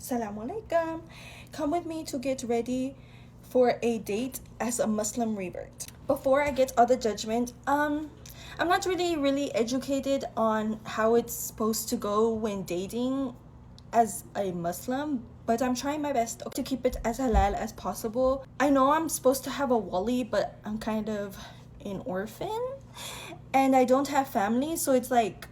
Assalamu alaikum. Come with me to get ready for a date as a Muslim revert. Before I get all the judgment, I'm not really educated on how it's supposed to go when dating as a Muslim, but I'm trying my best to keep it as halal as possible. I know I'm supposed to have a wali, but I'm kind of an orphan and I don't have family, so it's like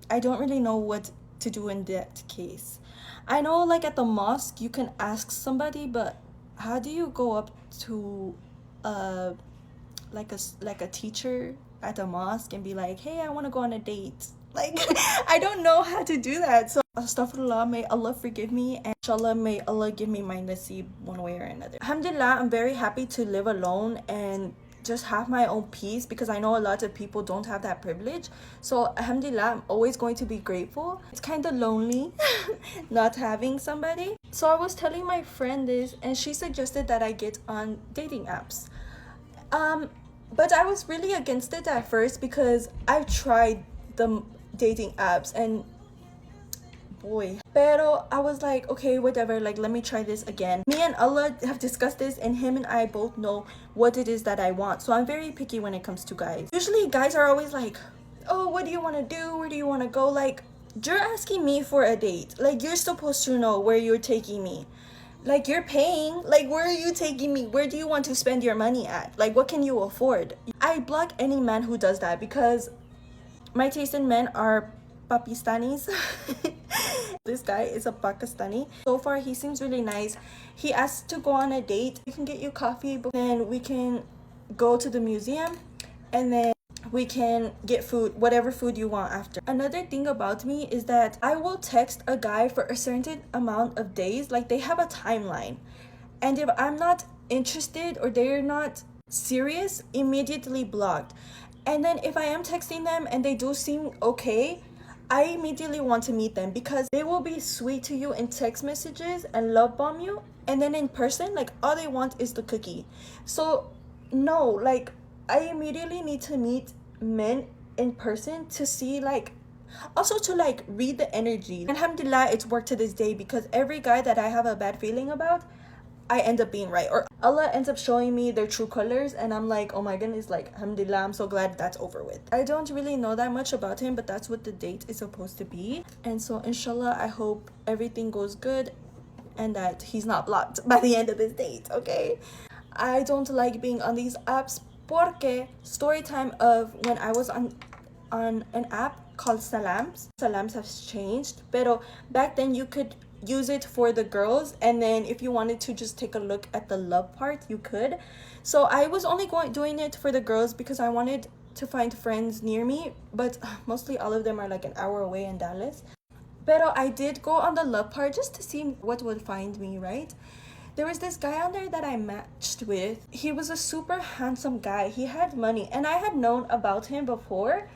I don't really know what to do in that case. I know like at the mosque you can ask somebody, but how do you go up to uh like a teacher at the mosque and be like, hey, I want to go on a date? Like I don't know how to do that. So astaghfirullah, may Allah forgive me, and inshallah may Allah give me my Naseeb one way or another. Alhamdulillah, I'm very happy to live alone and just have my own peace, because I know a lot of people don't have that privilege. So alhamdulillah, I'm always going to be grateful. It's kind of lonely not having somebody. So I was telling my friend this and she suggested that I get on dating apps. But I was really against it at first because I've tried the dating apps and boy, pero I was like, okay, whatever, like let me try this again. Me and Allah have discussed this and him and I both know what it is that I want. So I'm very picky when it comes to guys. Usually guys are always like, oh, what do you want to do, where do you want to go? Like, you're asking me for a date, like you're supposed to know where you're taking me. Like, you're paying, like where are you taking me? Where do you want to spend your money at? Like, what can you afford? I block any man who does that because my taste in men are Pakistanis. This guy is a Pakistani. So far he seems really nice. He asked to go on a date. We can get you coffee, but then we can go to the museum and then we can get food, whatever food you want after. Another thing about me is that I will text a guy for a certain amount of days. Like, they have a timeline, and if I'm not interested or they're not serious, immediately blocked. And then if I am texting them and they do seem okay, I immediately want to meet them, because they will be sweet to you in text messages and love bomb you, and then in person, like, all they want is the cookie. So no, like, I immediately need to meet men in person to see, like, also to like read the energy. Alhamdulillah, it's worked to this day, because every guy that I have a bad feeling about, I end up being right, or Allah ends up showing me their true colors, and I'm like, oh my goodness, like, alhamdulillah, I'm so glad that's over with. I don't really know that much about him, but that's what the date is supposed to be. And so inshallah, I hope everything goes good and that he's not blocked by the end of this date, okay? I don't like being on these apps porque story time of when I was on an app called Salams. Salams has changed, pero back then you could use it for the girls, and then if you wanted to just take a look at the love part, you could. So I was only doing it for the girls because I wanted to find friends near me, but mostly all of them are like an hour away in Dallas. Pero I did go on the love part just to see what would find me, right? There was this guy on there that I matched with. He was a super handsome guy. He had money, and I had known about him before,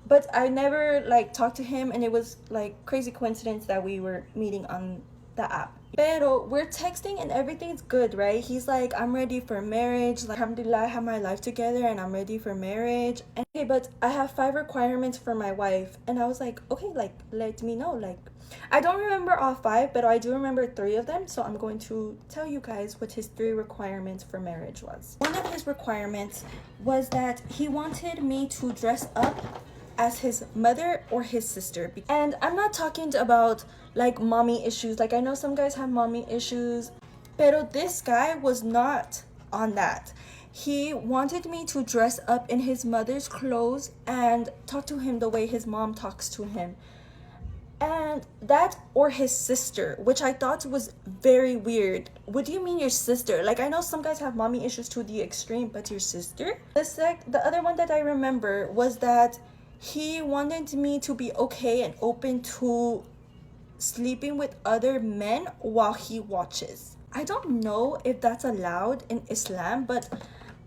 but I never like talked to him, and it was like crazy coincidence that we were meeting on the app. Pero we're texting and everything's good, right? He's like, I'm ready for marriage. Like, alhamdulillah, I have my life together and I'm ready for marriage. And okay, but I have 5 requirements for my wife. And I was like, okay, like, let me know. Like, I don't remember all 5, but I do remember 3 of them. So I'm going to tell you guys what his 3 requirements for marriage was. One of his requirements was that he wanted me to dress up as his mother or his sister. And I'm not talking about like mommy issues. Like, I know some guys have mommy issues, pero this guy was not on that. He wanted me to dress up in his mother's clothes and talk to him the way his mom talks to him, and that, or his sister, which I thought was very weird. What do you mean your sister? Like, I know some guys have mommy issues to the extreme, but your sister? The other one that I remember was that he wanted me to be okay and open to sleeping with other men while he watches. I don't know if that's allowed in Islam, but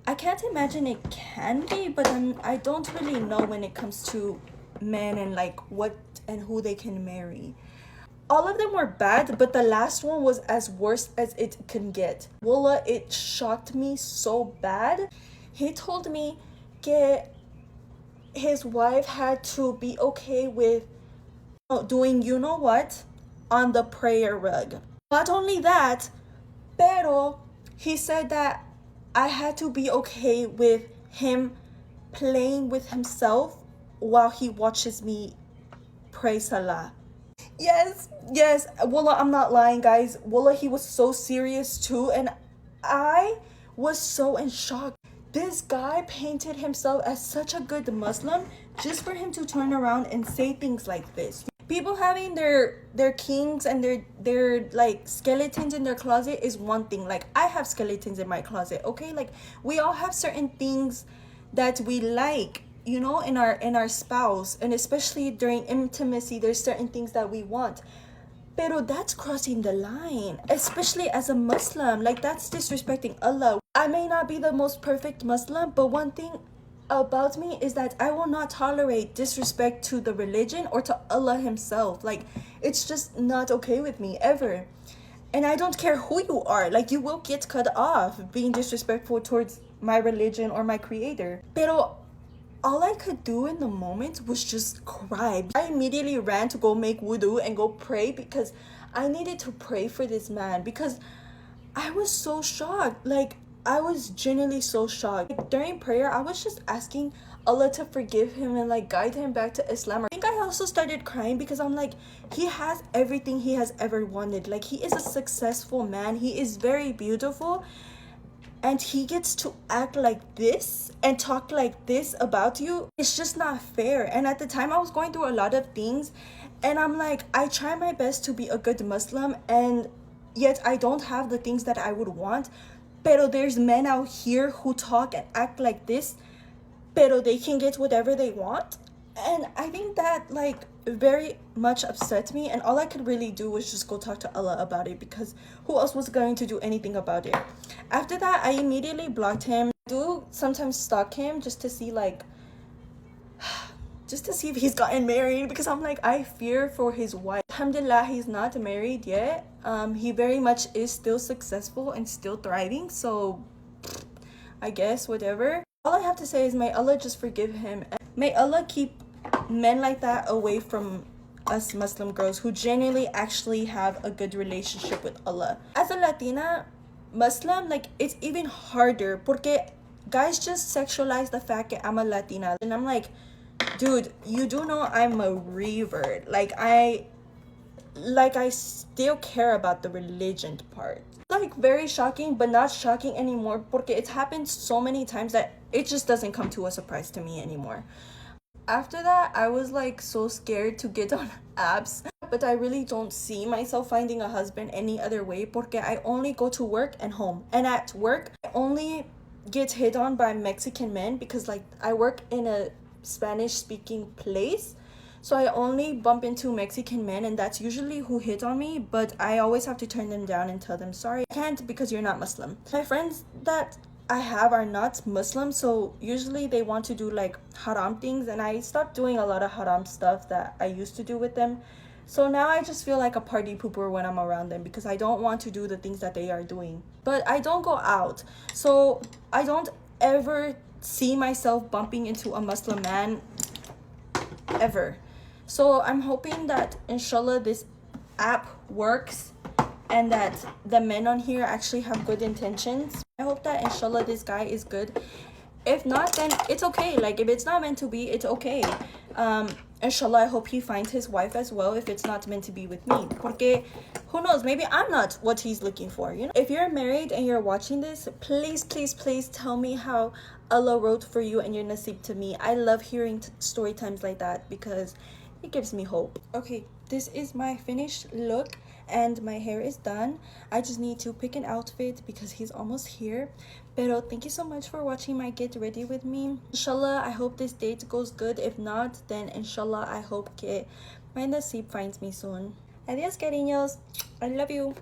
I can't imagine it can be, but I don't really know when it comes to men and like what and who they can marry. All of them were bad, but the last one was as worse as it can get. Wallah, it shocked me so bad. He told me that his wife had to be okay with doing you know what on the prayer rug. Not only that, pero he said that I had to be okay with him playing with himself while he watches me pray salah. Yes, yes. Wallah, I'm not lying, guys. Wallah, he was so serious too, and I was so in shock. This guy painted himself as such a good Muslim just for him to turn around and say things like this. People having their kings and their like skeletons in their closet is one thing. Like, I have skeletons in my closet, okay? Like, we all have certain things that we like, you know, in our spouse, and especially during intimacy there's certain things that we want. Pero that's crossing the line, especially as a Muslim. Like, that's disrespecting Allah. I may not be the most perfect Muslim, but one thing about me is that I will not tolerate disrespect to the religion or to Allah himself. Like, it's just not okay with me ever. And I don't care who you are. Like, you will get cut off being disrespectful towards my religion or my creator. Pero all I could do in the moment was just cry. I immediately ran to go make wudu and go pray because I needed to pray for this man, because I was so shocked. Like, I was genuinely so shocked. Like, during prayer, I was just asking Allah to forgive him and like guide him back to Islam. I think I also started crying because I'm like, he has everything he has ever wanted. Like, he is a successful man. He is very beautiful. And he gets to act like this and talk like this about you. It's just not fair. And at the time, I was going through a lot of things, and I'm like, I try my best to be a good Muslim, and yet I don't have the things that I would want. Pero there's men out here who talk and act like this, pero they can get whatever they want. And I think that like very much upset me, and all I could really do was just go talk to Allah about it, because who else was going to do anything about it? After that, I immediately blocked him. I do sometimes stalk him just to see like just to see if he's gotten married, because I'm like, I fear for his wife. Alhamdulillah, he's not married yet. He very much is still successful and still thriving, so I guess whatever. All I have to say is, may Allah just forgive him, and may Allah keep men like that away from us Muslim girls who genuinely actually have a good relationship with Allah. As a Latina Muslim, like, it's even harder porque guys just sexualize the fact that I'm a Latina, and I'm like, dude, you do know I'm a revert. Like, I still care about the religion part. Like, very shocking, but not shocking anymore porque it's happened so many times that it just doesn't come to a surprise to me anymore. After that, I was like so scared to get on apps, but I really don't see myself finding a husband any other way porque I only go to work and home, and at work I only get hit on by Mexican men because like I work in a Spanish speaking place, so I only bump into Mexican men, and that's usually who hit on me, but I always have to turn them down and tell them, sorry, I can't because you're not Muslim. My friends that I have are not Muslim, so usually they want to do like haram things, and I stopped doing a lot of haram stuff that I used to do with them. So now I just feel like a party pooper when I'm around them because I don't want to do the things that they are doing. But I don't go out, so I don't ever see myself bumping into a Muslim man ever. So I'm hoping that inshallah this app works and that the men on here actually have good intentions. I hope that inshallah this guy is good. If not, then it's okay. Like, if it's not meant to be, it's okay. Inshallah, I hope he finds his wife as well if it's not meant to be with me. Porque who knows, maybe I'm not what he's looking for, you know? If you're married and you're watching this, please, please, please tell me how Allah wrote for you and your Naseeb to me. I love hearing story times like that because it gives me hope. Okay, this is my finished look and my hair is done. I just need to pick an outfit because he's almost here. Pero thank you so much for watching my get ready with me. Inshallah, I hope this date goes good. If not, then inshallah, I hope que my Naseeb finds me soon. Adios, cariños. I love you.